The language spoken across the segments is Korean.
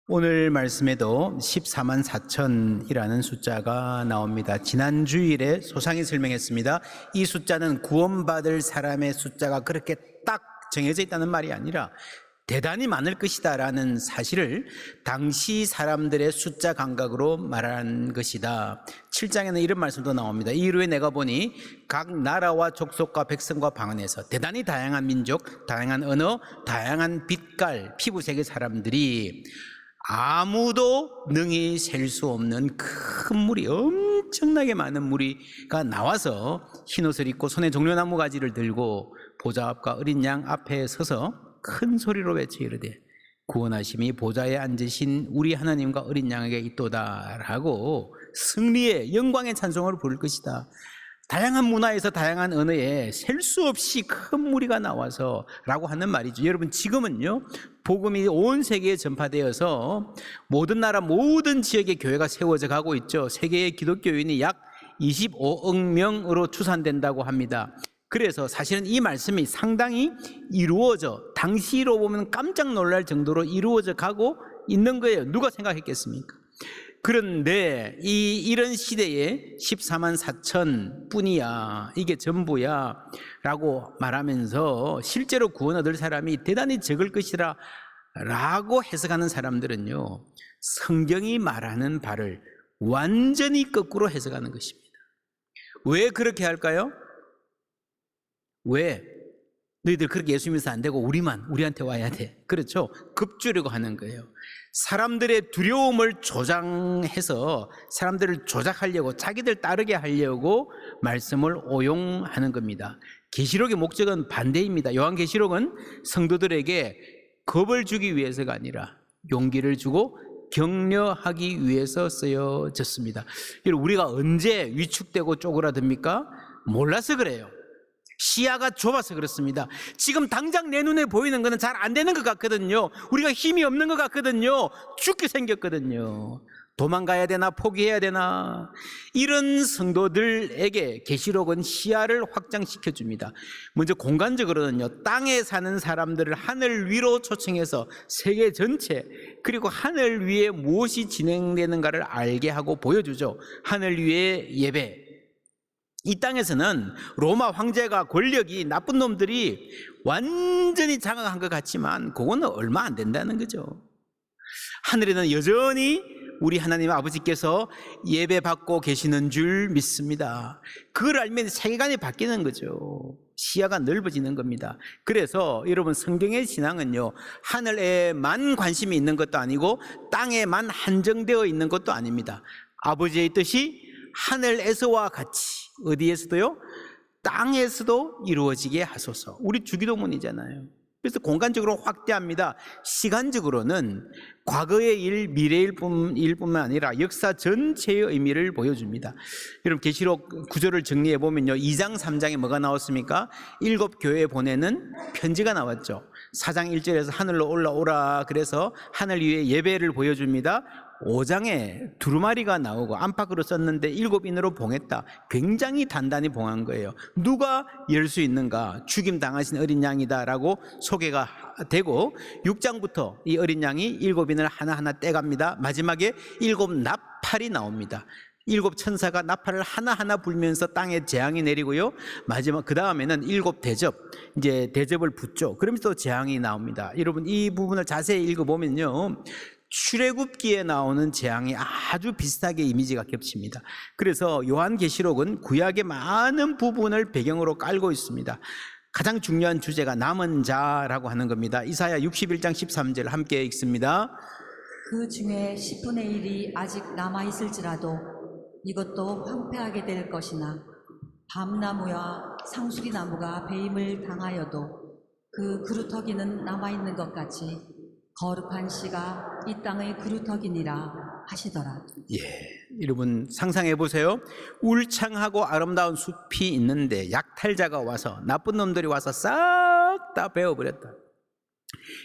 오늘 말씀에도 14만 4천이라는 숫자가 나옵니다. 지난 주일에 소상히 설명했습니다. 이 숫자는 구원받을 사람의 숫자가 그렇게 딱 정해져 있다는 말이 아니라 대단히 많을 것이다 라는 사실을 당시 사람들의 숫자 감각으로 말한 것이다. 7장에는 이런 말씀도 나옵니다. 이후에 내가 보니 각 나라와 족속과 백성과 방언에서 대단히 다양한 민족, 다양한 언어, 다양한 빛깔, 피부색의 사람들이 아무도 능히 셀 수 없는 큰 무리, 엄청나게 많은 무리가 나와서 흰옷을 입고 손에 종려나무 가지를 들고 보좌 앞과 어린 양 앞에 서서 큰 소리로 외쳐 이르되 구원하심이 보좌에 앉으신 우리 하나님과 어린 양에게 있도다라고 승리의 영광의 찬송을 부를 것이다. 다양한 문화에서 다양한 언어에 셀 수 없이 큰 무리가 나와서 라고 하는 말이죠. 여러분, 지금은요 복음이 온 세계에 전파되어서 모든 나라 모든 지역의 교회가 세워져 가고 있죠. 세계의 기독교인이 약 25억 명으로 추산된다고 합니다. 그래서 사실은 이 말씀이 상당히 이루어져, 당시로 보면 깜짝 놀랄 정도로 이루어져 가고 있는 거예요. 누가 생각했겠습니까? 그런데 이런 시대에 14만 4천 뿐이야, 이게 전부야 라고 말하면서 실제로 구원 얻을 사람이 대단히 적을 것이라 라고 해석하는 사람들은요, 성경이 말하는 바를 완전히 거꾸로 해석하는 것입니다. 왜 그렇게 할까요? 왜? 너희들 그렇게 예수 믿어서 안 되고 우리한테 와야 돼. 그렇죠? 급주려고 하는 거예요. 사람들의 두려움을 조장해서 사람들을 조작하려고, 자기들 따르게 하려고 말씀을 오용하는 겁니다. 계시록의 목적은 반대입니다. 요한계시록은 성도들에게 겁을 주기 위해서가 아니라 용기를 주고 격려하기 위해서 쓰여졌습니다. 우리가 언제 위축되고 쪼그라듭니까? 몰라서 그래요. 시야가 좁아서 그렇습니다. 지금 당장 내 눈에 보이는 것은 잘 안 되는 것 같거든요. 우리가 힘이 없는 것 같거든요. 죽게 생겼거든요. 도망가야 되나 포기해야 되나. 이런 성도들에게 계시록은 시야를 확장시켜 줍니다. 먼저 공간적으로는요, 땅에 사는 사람들을 하늘 위로 초청해서 세계 전체, 그리고 하늘 위에 무엇이 진행되는가를 알게 하고 보여주죠. 하늘 위의 예배. 이 땅에서는 로마 황제가 권력이, 나쁜 놈들이 완전히 장악한 것 같지만 그거는 얼마 안 된다는 거죠. 하늘에는 여전히 우리 하나님 아버지께서 예배받고 계시는 줄 믿습니다. 그걸 알면 세계관이 바뀌는 거죠. 시야가 넓어지는 겁니다. 그래서 여러분, 성경의 신앙은요, 하늘에만 관심이 있는 것도 아니고 땅에만 한정되어 있는 것도 아닙니다. 아버지의 뜻이 하늘에서와 같이, 어디에서도요? 땅에서도 이루어지게 하소서. 우리 주기도문이잖아요. 그래서 공간적으로 확대합니다. 시간적으로는 과거의 일, 미래의 일뿐만 아니라 역사 전체의 의미를 보여줍니다. 여러분, 계시록 구절을 정리해 보면요, 2장 3장에 뭐가 나왔습니까? 7 교회에 보내는 편지가 나왔죠. 4장 1절에서 하늘로 올라오라 그래서 하늘 위에 예배를 보여줍니다. 5장에 두루마리가 나오고 안팎으로 썼는데 7인으로 봉했다. 굉장히 단단히 봉한 거예요. 누가 열 수 있는가? 죽임 당하신 어린 양이다 라고 소개가 되고, 6장부터 이 어린 양이 7인을 하나하나 떼갑니다. 마지막에 7 나팔이 나옵니다. 7 천사가 나팔을 하나하나 불면서 땅에 재앙이 내리고요, 마지막 그 다음에는 7 대접, 이제 대접을 붓죠. 그러면서 또 재앙이 나옵니다. 여러분, 이 부분을 자세히 읽어보면요, 출애굽기에 나오는 재앙이 아주 비슷하게 이미지가 겹칩니다. 그래서 요한계시록은 구약의 많은 부분을 배경으로 깔고 있습니다. 가장 중요한 주제가 남은 자라고 하는 겁니다. 이사야 61장 13절 함께 읽습니다. 그 중에 10분의 1이 아직 남아있을지라도 이것도 황폐하게 될 것이나 밤나무와 상수리 나무가 배임을 당하여도 그 그루터기는 남아있는 것 같이 거룩한 씨가 이 땅의 그루터기니라 하시더라. 여러분, 상상해 보세요. 울창하고 아름다운 숲이 있는데 약탈자가 와서, 나쁜 놈들이 와서 싹 다 베어버렸다.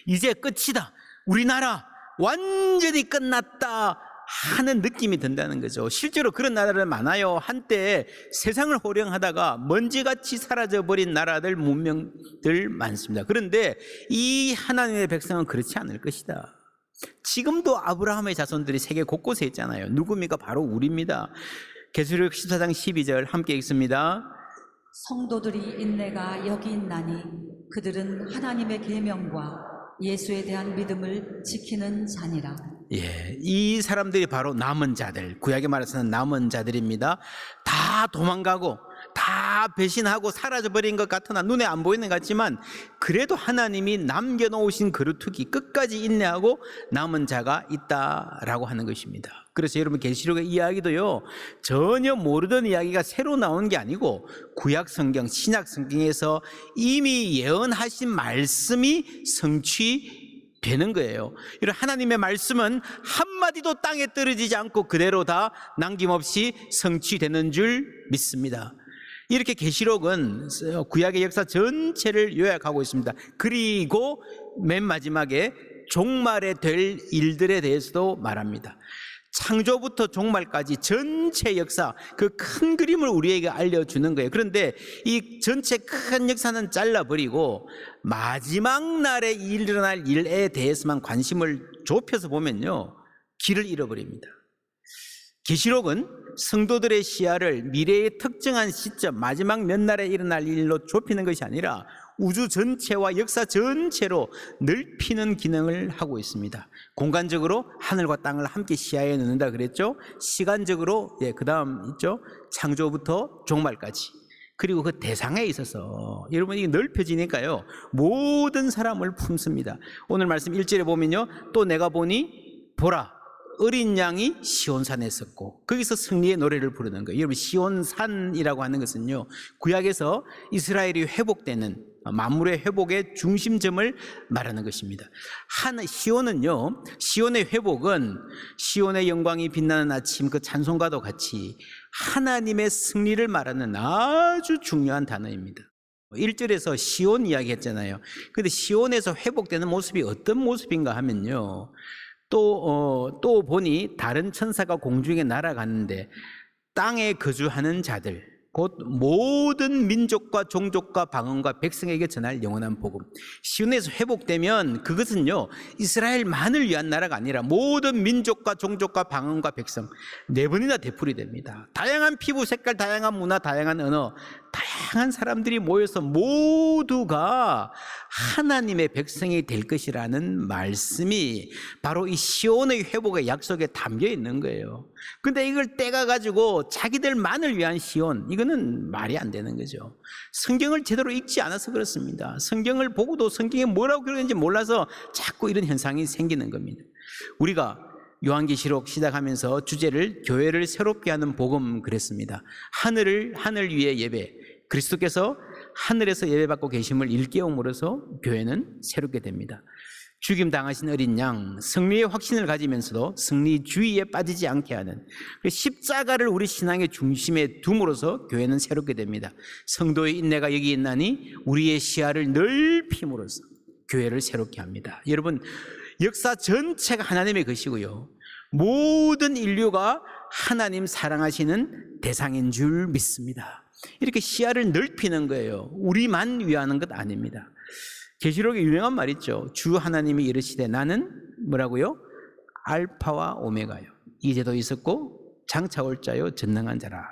이제 끝이다, 우리나라 완전히 끝났다 하는 느낌이 든다는 거죠. 실제로 그런 나라들 많아요. 한때 세상을 호령하다가 먼지같이 사라져버린 나라들, 문명들 많습니다. 그런데 이 하나님의 백성은 그렇지 않을 것이다. 지금도 아브라함의 자손들이 세계 곳곳에 있잖아요. 누굽니까? 바로 우리입니다. 계시록 14장 12절 함께 읽습니다. 성도들이 인내가 여기 있나니 그들은 하나님의 계명과 예수에 대한 믿음을 지키는 자니라. 예, 이 사람들이 바로 남은 자들, 구약에 말해서는 남은 자들입니다. 다 도망가고 다 배신하고 사라져버린 것 같으나 눈에 안 보이는 것 같지만 그래도 하나님이 남겨놓으신 그루터기 끝까지 인내하고 남은 자가 있다라고 하는 것입니다. 그래서 여러분 계시록의 이야기도요, 전혀 모르던 이야기가 새로 나온 게 아니고 구약 성경, 신약 성경에서 이미 예언하신 말씀이 성취되는 거예요. 이런 하나님의 말씀은 한마디도 땅에 떨어지지 않고 그대로 다 남김없이 성취되는 줄 믿습니다. 이렇게 계시록은 구약의 역사 전체를 요약하고 있습니다. 그리고 맨 마지막에 종말에 될 일들에 대해서도 말합니다. 창조부터 종말까지 전체 역사, 그 큰 그림을 우리에게 알려주는 거예요. 그런데 이 전체 큰 역사는 잘라버리고 마지막 날에 일어날 일에 대해서만 관심을 좁혀서 보면요, 길을 잃어버립니다. 계시록은 성도들의 시야를 미래의 특정한 시점, 마지막 몇 날에 일어날 일로 좁히는 것이 아니라 우주 전체와 역사 전체로 넓히는 기능을 하고 있습니다. 공간적으로 하늘과 땅을 함께 시야에 넣는다 그랬죠. 시간적으로 그 다음 있죠, 창조부터 종말까지. 그리고 그 대상에 있어서 여러분이 넓혀지니까요, 모든 사람을 품습니다. 오늘 말씀 1절에 보면요, 또 내가 보니 보라 어린 양이 시온산에 섰고, 거기서 승리의 노래를 부르는 거예요. 여러분, 시온산이라고 하는 것은요, 구약에서 이스라엘이 회복되는 만물의 회복의 중심점을 말하는 것입니다. 시온은요, 시온의 회복은 시온의 영광이 빛나는 아침 그 찬송가도 같이 하나님의 승리를 말하는 아주 중요한 단어입니다. 1절에서 시온 이야기 했잖아요. 그런데 시온에서 회복되는 모습이 어떤 모습인가 하면요, 또 보니 다른 천사가 공중에 날아가는데 땅에 거주하는 자들, 곧 모든 민족과 종족과 방언과 백성에게 전할 영원한 복음. 시온에서 회복되면 그것은요, 이스라엘만을 위한 나라가 아니라 모든 민족과 종족과 방언과 백성, 네 번이나 되풀이 됩니다. 다양한 피부 색깔, 다양한 문화, 다양한 언어, 다양한 사람들이 모여서 모두가 하나님의 백성이 될 것이라는 말씀이 바로 이 시온의 회복의 약속에 담겨 있는 거예요. 근데 이걸 떼가가지고 자기들만을 위한 시온, 이거는 말이 안 되는 거죠. 성경을 제대로 읽지 않아서 그렇습니다. 성경을 보고도 성경에 뭐라고 그러는지 몰라서 자꾸 이런 현상이 생기는 겁니다. 우리가 요한계시록 시작하면서 주제를 교회를 새롭게 하는 복음 그랬습니다. 하늘 위의 예배, 그리스도께서 하늘에서 예배받고 계심을 일깨움으로써 교회는 새롭게 됩니다. 죽임 당하신 어린 양, 승리의 확신을 가지면서도 승리주의에 빠지지 않게 하는 십자가를 우리 신앙의 중심에 둠으로써 교회는 새롭게 됩니다. 성도의 인내가 여기 있나니 우리의 시야를 넓힘으로써 교회를 새롭게 합니다. 여러분, 역사 전체가 하나님의 것이고요, 모든 인류가 하나님 사랑하시는 대상인 줄 믿습니다. 이렇게 시야를 넓히는 거예요. 우리만 위하는 것 아닙니다. 계시록에 유명한 말 있죠. 주 하나님이 이르시되 나는 뭐라고요? 알파와 오메가요. 이제도 있었고 장차 올 자요 전능한 자라.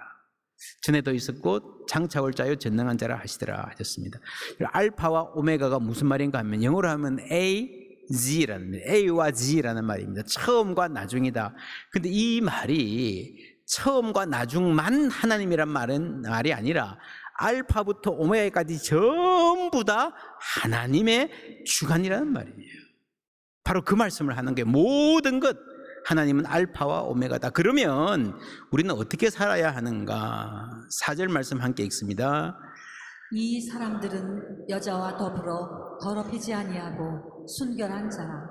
전에도 있었고 장차 올 자요 전능한 자라 하시더라 하셨습니다. 알파와 오메가가 무슨 말인가 하면 영어로 하면 A와 G라는 말입니다. 처음과 나중이다. 근데 이 말이 처음과 나중만 하나님이란 말이 아니라 알파부터 오메가까지 전부 다 하나님의 주관이라는 말이에요. 바로 그 말씀을 하는 게 모든 것 하나님은 알파와 오메가다. 그러면 우리는 어떻게 살아야 하는가? 4절 말씀 함께 읽습니다. 이 사람들은 여자와 더불어 더럽히지 아니하고 순결한 자라.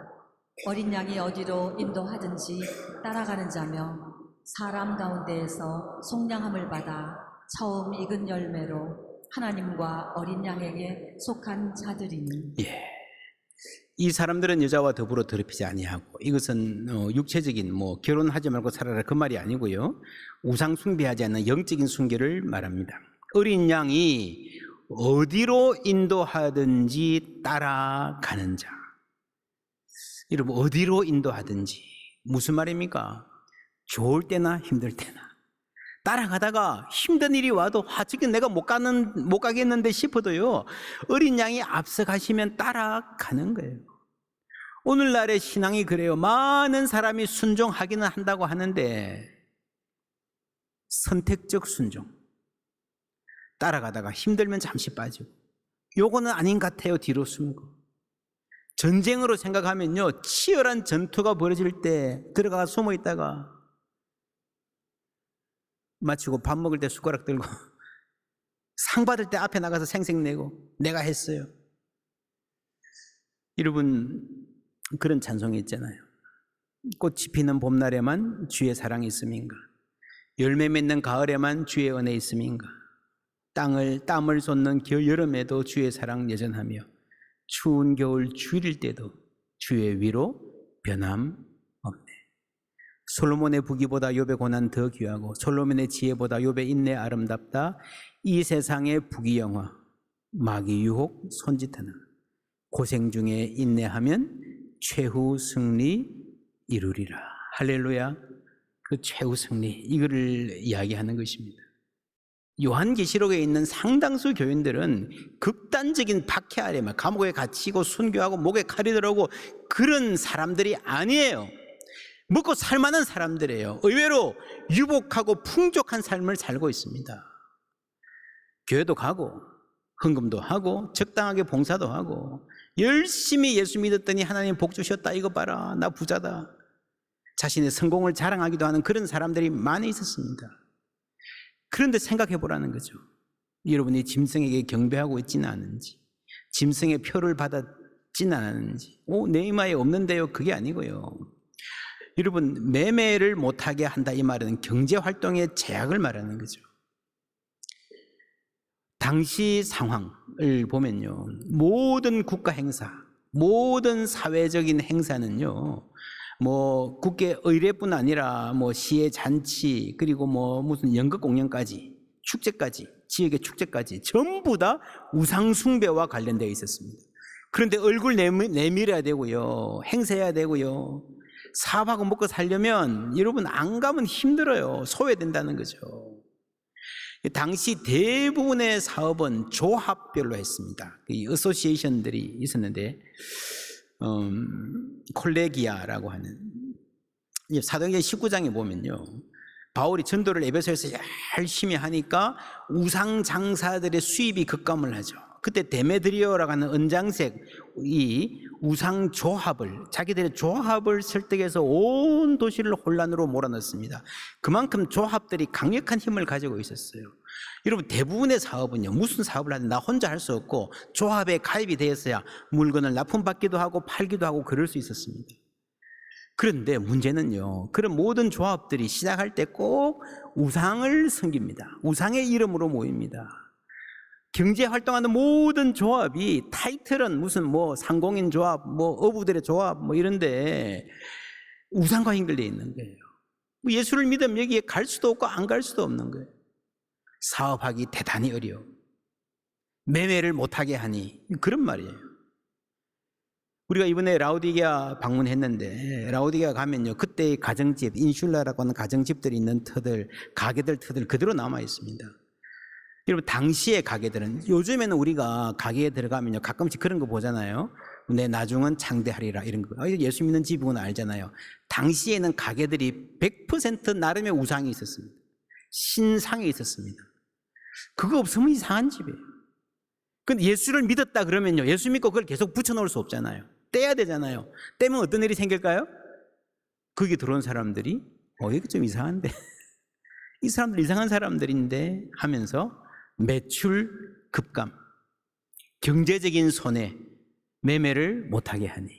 어린 양이 어디로 인도하든지 따라가는 자며 사람 가운데에서 속량함을 받아 처음 익은 열매로 하나님과 어린 양에게 속한 자들이니. 이 사람들은 여자와 더불어 더럽히지 아니하고, 이것은 육체적인 결혼하지 말고 살아라 그 말이 아니고요, 우상 숭배하지 않는 영적인 순결을 말합니다. 어린 양이 어디로 인도하든지 따라가는 자. 여러분, 어디로 인도하든지. 무슨 말입니까? 좋을 때나 힘들 때나 따라가다가 힘든 일이 와도 지금 내가 못 가겠는데 싶어도요, 어린 양이 앞서가시면 따라가는 거예요. 오늘날의 신앙이 그래요. 많은 사람이 순종하기는 한다고 하는데 선택적 순종. 따라가다가 힘들면 잠시 빠지고, 요거는 아닌 것 같아요. 뒤로 숨고. 전쟁으로 생각하면요, 치열한 전투가 벌어질 때 들어가 숨어 있다가 마치고 밥 먹을 때 숟가락 들고 상 받을 때 앞에 나가서 생색내고 내가 했어요. 여러분, 그런 찬송이 있잖아요. 꽃이 피는 봄날에만 주의 사랑이 있음인가, 열매 맺는 가을에만 주의 은혜 있음인가, 땀을 쏟는 여름에도 주의 사랑 여전하며 추운 겨울 추위일 때도 주의 위로 변함 없네. 솔로몬의 부귀보다 욥의 고난 더 귀하고 솔로몬의 지혜보다 욥의 인내 아름답다. 이 세상의 부귀영화 마귀 유혹 손짓하는 고생 중에 인내하면 최후 승리 이루리라. 할렐루야. 그 최후 승리, 이거를 이야기하는 것입니다. 요한계시록에 있는 상당수 교인들은 극단적인 박해 아래 감옥에 갇히고 순교하고 목에 칼이 들어오고 그런 사람들이 아니에요. 먹고 살만한 사람들이에요. 의외로 유복하고 풍족한 삶을 살고 있습니다. 교회도 가고 헌금도 하고 적당하게 봉사도 하고 열심히 예수 믿었더니 하나님 복 주셨다, 이거 봐라, 나 부자다, 자신의 성공을 자랑하기도 하는 그런 사람들이 많이 있었습니다. 그런데 생각해 보라는 거죠. 여러분이 짐승에게 경배하고 있지는 않은지, 짐승의 표를 받았지는 않았는지. 내 이마에 없는데요, 그게 아니고요. 여러분, 매매를 못하게 한다, 이 말은 경제활동의 제약을 말하는 거죠. 당시 상황을 보면요, 모든 국가 행사, 모든 사회적인 행사는요, 국계 의례뿐 아니라 시의 잔치, 그리고 무슨 연극 공연까지, 축제까지, 지역의 축제까지 전부 다 우상 숭배와 관련되어 있었습니다. 그런데 얼굴 내밀어야 되고요, 행세해야 되고요, 사업하고 먹고 살려면 여러분 안 가면 힘들어요. 소외된다는 거죠. 당시 대부분의 사업은 조합별로 했습니다. 어소시에이션들이 있었는데 콜레기아라고 하는, 사도행전 19장에 보면요, 바울이 전도를 에베소에서 열심히 하니까 우상 장사들의 수입이 급감을 하죠. 그때 데메드리오라고 하는 은장색 이 우상 조합을, 자기들의 조합을 설득해서 온 도시를 혼란으로 몰아넣습니다. 그만큼 조합들이 강력한 힘을 가지고 있었어요. 여러분, 대부분의 사업은요, 무슨 사업을 하든 나 혼자 할 수 없고 조합에 가입이 되었어야 물건을 납품받기도 하고 팔기도 하고 그럴 수 있었습니다. 그런데 문제는요, 그런 모든 조합들이 시작할 때 꼭 우상을 섬깁니다. 우상의 이름으로 모입니다. 경제 활동하는 모든 조합이 타이틀은 무슨 상공인 조합, 어부들의 조합 이런데 우상과 연결되어 있는 거예요. 예수를 믿으면 여기에 갈 수도 없고 안 갈 수도 없는 거예요. 사업하기 대단히 어려워. 매매를 못하게 하니, 그런 말이에요. 우리가 이번에 라오디게아 방문했는데, 라오디게아 가면요, 그때의 가정집, 인슐라라고 하는 가정집들이 있는 터들, 가게들 터들 그대로 남아 있습니다. 여러분, 당시의 가게들은, 요즘에는 우리가 가게에 들어가면요, 가끔씩 그런 거 보잖아요. 내 나중은 창대하리라, 이런 거. 예수 믿는 집이구나 알잖아요. 당시에는 가게들이 100% 나름의 우상이 있었습니다. 신상이 있었습니다. 그거 없으면 이상한 집이에요. 근데 예수를 믿었다 그러면요, 예수 믿고 그걸 계속 붙여놓을 수 없잖아요. 떼야 되잖아요. 떼면 어떤 일이 생길까요? 거기 들어온 사람들이 이게 좀 이상한데 이 사람들 이상한 사람들인데 하면서 매출 급감, 경제적인 손해, 매매를 못하게 하니,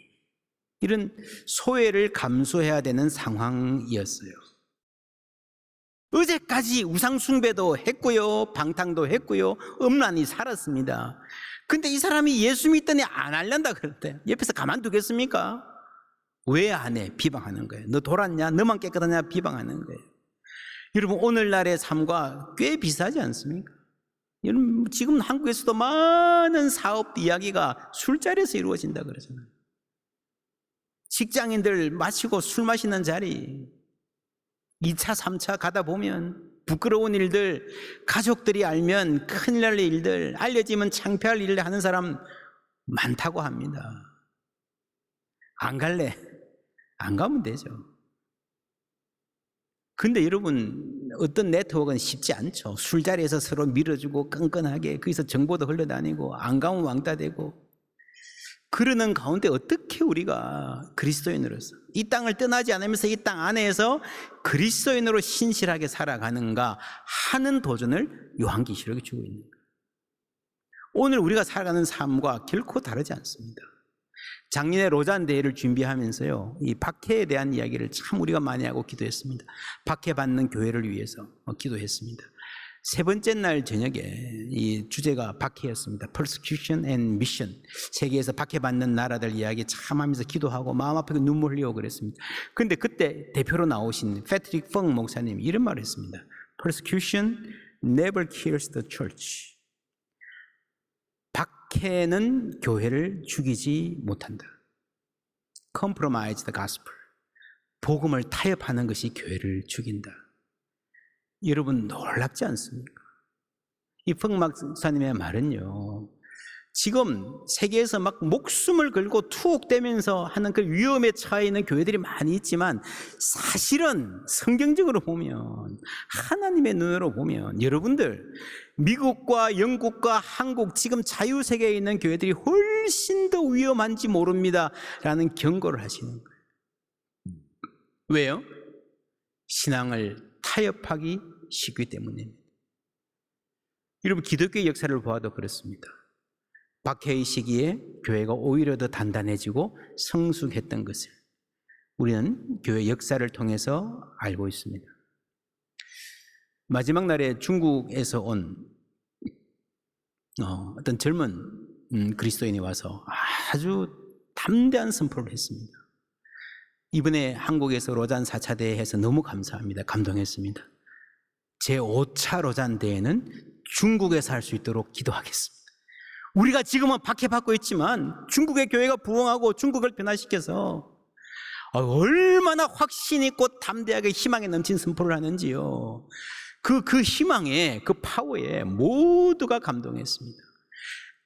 이런 소외를 감수해야 되는 상황이었어요. 어제까지 우상숭배도 했고요, 방탕도 했고요, 음란히 살았습니다. 근데 이 사람이 예수 믿더니 안 할란다 그랬대. 옆에서 가만두겠습니까? 왜 안 해? 비방하는 거예요. 너 돌았냐? 너만 깨끗하냐? 비방하는 거예요. 여러분, 오늘날의 삶과 꽤 비슷하지 않습니까? 여러분, 지금 한국에서도 많은 사업 이야기가 술자리에서 이루어진다 그러잖아요. 직장인들 마시고 술 마시는 자리, 2차, 3차 가다 보면 부끄러운 일들, 가족들이 알면 큰일 날 일들, 알려지면 창피할 일을 하는 사람 많다고 합니다. 안 갈래? 안 가면 되죠. 근데 여러분, 어떤 네트워크는 쉽지 않죠. 술자리에서 서로 밀어주고 끈끈하게 거기서 정보도 흘러다니고 안 가면 왕따 되고, 그러는 가운데 어떻게 우리가 그리스도인으로서 이 땅을 떠나지 않으면서 이 땅 안에서 그리스도인으로 신실하게 살아가는가 하는 도전을 요한계시록이 주고 있는 거예요. 오늘 우리가 살아가는 삶과 결코 다르지 않습니다. 작년에 로잔 대회를 준비하면서요, 이 박해에 대한 이야기를 참 우리가 많이 하고 기도했습니다. 박해받는 교회를 위해서 기도했습니다. 세 번째 날 저녁에 이 주제가 박해였습니다. Persecution and Mission. 세계에서 박해받는 나라들 이야기 참 하면서 기도하고 마음 아프게 눈물 흘리고 그랬습니다. 그런데 그때 대표로 나오신 패트릭 펑 목사님이 이런 말을 했습니다. Persecution never kills the church. 박해는 교회를 죽이지 못한다. Compromise the gospel. 복음을 타협하는 것이 교회를 죽인다. 여러분 놀랍지 않습니까? 이 펑 목사님의 말은요, 지금 세계에서 막 목숨을 걸고 투옥되면서 하는 그 위험에 처해 있는 교회들이 많이 있지만, 사실은 성경적으로 보면, 하나님의 눈으로 보면 여러분들 미국과 영국과 한국 지금 자유세계에 있는 교회들이 훨씬 더 위험한지 모릅니다 라는 경고를 하시는 거예요. 왜요? 신앙을 타협하기 쉽기 때문입니다. 여러분, 기독교의 역사를 보아도 그렇습니다. 박해의 시기에 교회가 오히려 더 단단해지고 성숙했던 것을 우리는 교회 역사를 통해서 알고 있습니다. 마지막 날에 중국에서 온 어떤 젊은 그리스도인이 와서 아주 담대한 선포를 했습니다. 이번에 한국에서 로잔 4차 대회에서 너무 감사합니다. 감동했습니다. 제 5차 로잔 대회는 중국에서 할 수 있도록 기도하겠습니다. 우리가 지금은 박해받고 있지만 중국의 교회가 부흥하고 중국을 변화시켜서 얼마나 확신 있고 담대하게 희망에 넘친 선포를 하는지요. 그 희망에, 그 파워에 모두가 감동했습니다.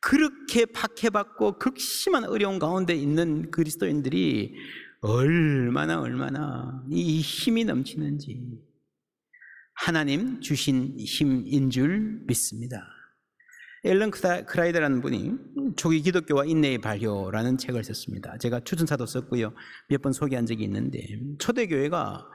그렇게 박해받고 극심한 어려운 가운데 있는 그리스도인들이 얼마나 이 힘이 넘치는지 하나님 주신 힘인 줄 믿습니다. 앨런 크라이더라는 분이 초기 기독교와 인내의 발효라는 책을 썼습니다. 제가 추천사도 썼고요, 몇 번 소개한 적이 있는데, 초대교회가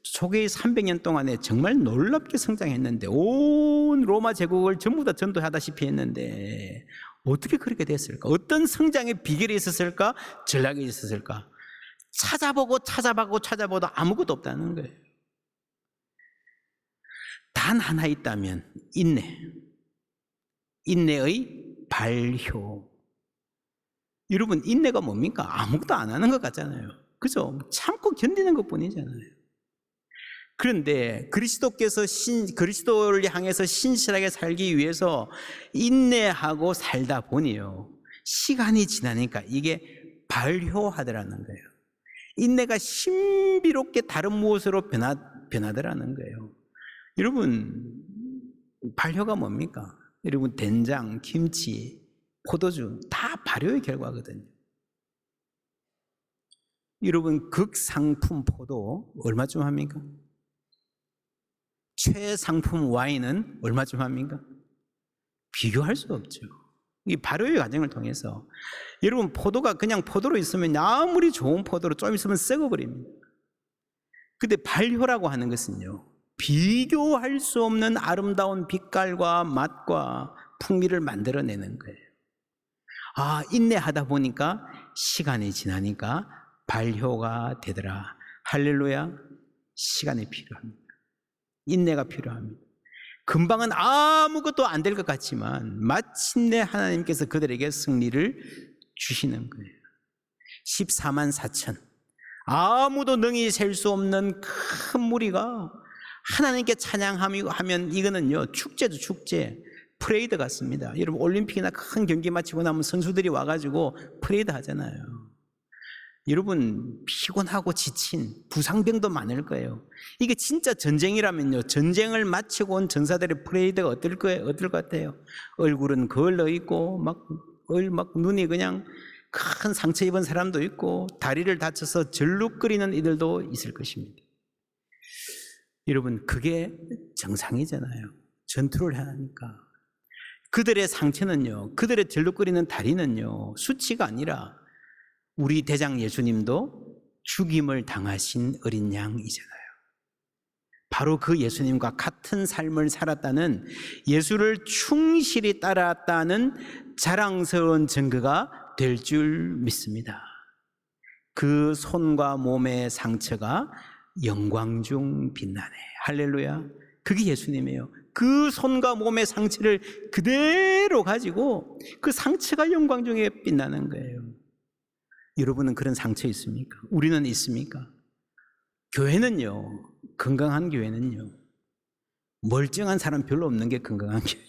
초기 300년 동안에 정말 놀랍게 성장했는데 온 로마 제국을 전부 다 전도하다시피 했는데 어떻게 그렇게 됐을까? 어떤 성장의 비결이 있었을까? 전략이 있었을까? 찾아보도 아무것도 없다는 거예요. 단 하나 있다면 인내의 발효. 여러분, 인내가 뭡니까? 아무것도 안 하는 것 같잖아요. 그죠? 참고 견디는 것 뿐이잖아요. 그런데 그리스도를 향해서 신실하게 살기 위해서 인내하고 살다 보니요, 시간이 지나니까 이게 발효하더라는 거예요. 인내가 신비롭게 다른 무엇으로 변하더라는 거예요. 여러분, 발효가 뭡니까? 여러분, 된장, 김치, 포도주 다 발효의 결과거든요. 여러분, 극상품 포도 얼마쯤 합니까? 최상품 와인은 얼마쯤 합니까? 비교할 수 없죠. 이 발효의 과정을 통해서 여러분, 포도가 그냥 포도로 있으면 아무리 좋은 포도로 좀 있으면 썩어버립니다. 근데 발효라고 하는 것은요, 비교할 수 없는 아름다운 빛깔과 맛과 풍미를 만들어내는 거예요. 인내하다 보니까 시간이 지나니까 발효가 되더라. 할렐루야. 시간이 필요합니다. 인내가 필요합니다. 금방은 아무것도 안 될 것 같지만 마침내 하나님께서 그들에게 승리를 주시는 거예요. 14만 4천, 아무도 능히 셀 수 없는 큰 무리가 하나님께 찬양하면 이거는요, 축제죠, 축제. 프레이드 같습니다. 여러분, 올림픽이나 큰 경기 마치고 나면 선수들이 와가지고 프레이드 하잖아요. 여러분 피곤하고 지친 부상병도 많을 거예요. 이게 진짜 전쟁이라면요, 전쟁을 마치고 온 전사들의 프레이드가 어떨 것 같아요? 얼굴은 걸러 있고 막 눈이 그냥 큰 상처 입은 사람도 있고 다리를 다쳐서 절룩거리는 이들도 있을 것입니다. 여러분 그게 정상이잖아요. 전투를 하니까. 그들의 상처는요, 그들의 절룩거리는 다리는요, 수치가 아니라 우리 대장 예수님도 죽임을 당하신 어린 양이잖아요. 바로 그 예수님과 같은 삶을 살았다는, 예수를 충실히 따랐다는 자랑스러운 증거가 될 줄 믿습니다. 그 손과 몸의 상처가 영광 중 빛나네. 할렐루야. 그게 예수님이에요. 그 손과 몸의 상처를 그대로 가지고 그 상처가 영광 중에 빛나는 거예요. 여러분은 그런 상처 있습니까? 우리는 있습니까? 교회는요, 건강한 교회는요, 멀쩡한 사람 별로 없는 게 건강한 교회.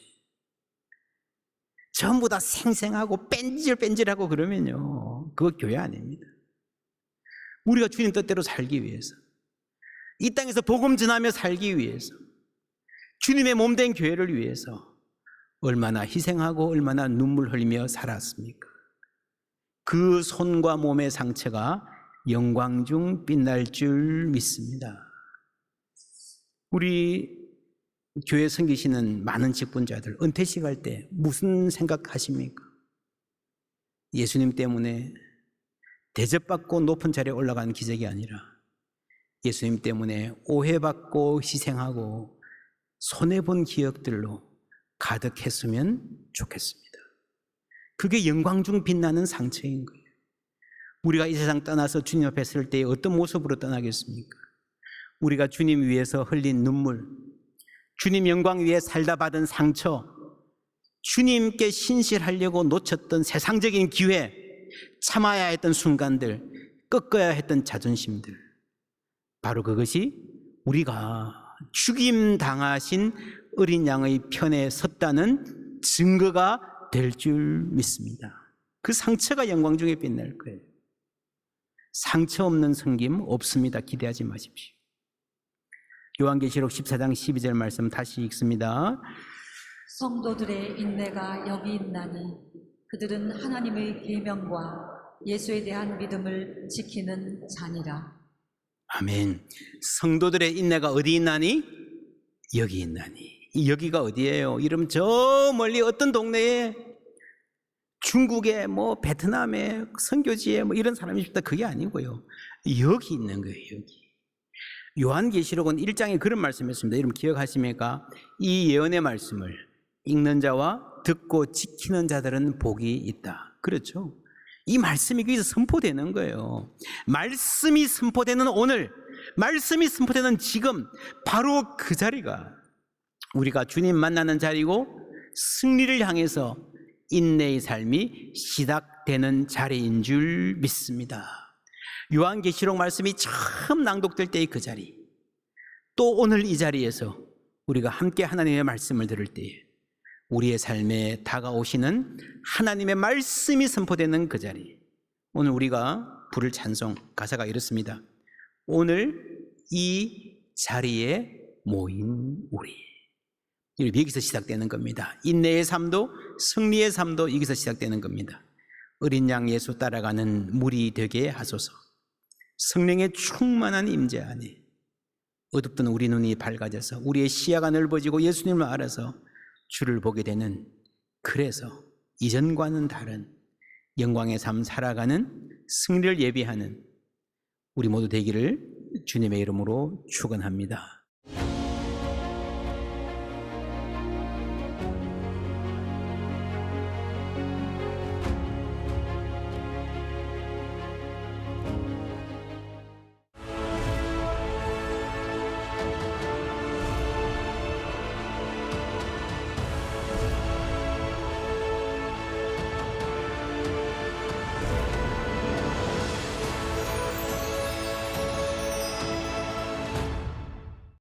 전부 다 생생하고 뺀질뺀질하고 그러면요, 그거 교회 아닙니다. 우리가 주님 뜻대로 살기 위해서, 이 땅에서 복음 전하며 살기 위해서, 주님의 몸된 교회를 위해서 얼마나 희생하고 얼마나 눈물 흘리며 살았습니까? 그 손과 몸의 상처가 영광 중 빛날 줄 믿습니다. 우리 교회 섬기시는 많은 직분자들 은퇴식 할 때 무슨 생각하십니까? 예수님 때문에 대접받고 높은 자리에 올라간 기적이 아니라 예수님 때문에 오해받고 희생하고 손해본 기억들로 가득했으면 좋겠습니다. 그게 영광 중 빛나는 상처인 거예요. 우리가 이 세상 떠나서 주님 앞에 설 때 어떤 모습으로 떠나겠습니까? 우리가 주님 위해서 흘린 눈물, 주님 영광 위에 살다 받은 상처, 주님께 신실하려고 놓쳤던 세상적인 기회, 참아야 했던 순간들, 꺾어야 했던 자존심들, 바로 그것이 우리가 죽임 당하신 어린 양의 편에 섰다는 증거가 될 줄 믿습니다. 그 상처가 영광 중에 빛날 거예요. 상처 없는 섬김 없습니다. 기대하지 마십시오. 요한계시록 14장 12절 말씀 다시 읽습니다. 성도들의 인내가 여기 있나니 그들은 하나님의 계명과 예수에 대한 믿음을 지키는 자니라. 아멘. 성도들의 인내가 어디 있나니? 여기 있나니. 이 여기가 어디예요? 이러면 저 멀리 어떤 동네에, 중국에 뭐 베트남에 선교지에 뭐 이런 사람이 있다, 그게 아니고요, 여기 있는 거예요. 여기. 요한계시록은 1장에 그런 말씀이었습니다. 여러분 기억하십니까? 이 예언의 말씀을 읽는 자와 듣고 지키는 자들은 복이 있다. 그렇죠? 이 말씀이 거기서 선포되는 거예요. 말씀이 선포되는 오늘, 말씀이 선포되는 지금, 바로 그 자리가 우리가 주님 만나는 자리고 승리를 향해서 인내의 삶이 시작되는 자리인 줄 믿습니다. 요한계시록 말씀이 처음 낭독될 때의 그 자리, 또 오늘 이 자리에서 우리가 함께 하나님의 말씀을 들을 때에 우리의 삶에 다가오시는 하나님의 말씀이 선포되는 그 자리, 오늘 우리가 부를 찬송 가사가 이렇습니다. 오늘 이 자리에 모인 우리. 여기서 시작되는 겁니다. 인내의 삶도 승리의 삶도 여기서 시작되는 겁니다. 어린 양 예수 따라가는 무리 되게 하소서. 성령의 충만한 임재 안에 어둡던 우리 눈이 밝아져서 우리의 시야가 넓어지고 예수님을 알아서 주를 보게 되는, 그래서 이전과는 다른 영광의 삶 살아가는, 승리를 예비하는 우리 모두 되기를 주님의 이름으로 축원합니다.